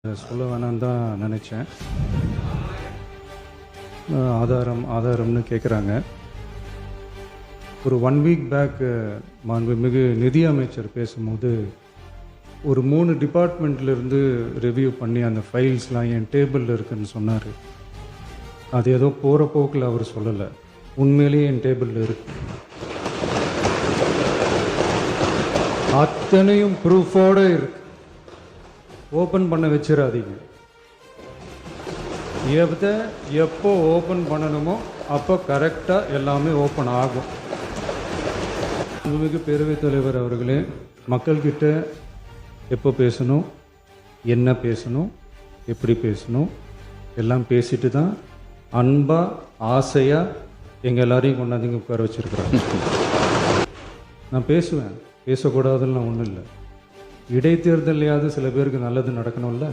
சொல்ல வேணான்னு தான் நினச்சேன். ஆதாரம்னு கேட்குறாங்க. ஒரு 1 வீக் பேக் மாண்புமிகு நிதி அமைச்சர் பேசும்போது ஒரு 3 டிபார்ட்மெண்ட்லேருந்து ரிவ்யூ பண்ணி அந்த ஃபைல்ஸ்லாம் என் டேபிளில் இருக்குன்னு சொன்னார். அது ஏதோ போகிற போக்கில் அவர் சொல்லலை, உண்மையிலேயே என் டேபிளில் இருக்கு. அத்தனையும் ப்ரூஃபோடு இருக்கு. ஓப்பன் பண்ண வச்சிடாதீங்க. எப்போ ஓப்பன் பண்ணணுமோ அப்போ கரெக்டாக எல்லாமே ஓப்பன் ஆகும். மிகு பேரவைத் தலைவர் அவர்களே, மக்கள்கிட்ட எப்போ பேசணும், என்ன பேசணும், எப்படி பேசணும் எல்லாம் பேசிட்டு தான் அன்பாக ஆசையாக எங்கள் எல்லாரையும் கொண்டாந்து உட்கார வச்சுருக்குறாங்க. நான் பேசுவேன், பேசக்கூடாதுன்னு ஒன்றும் இல்லை. இடைத்தேர்தலையாவது சில பேருக்கு நல்லது நடக்கணும்ல.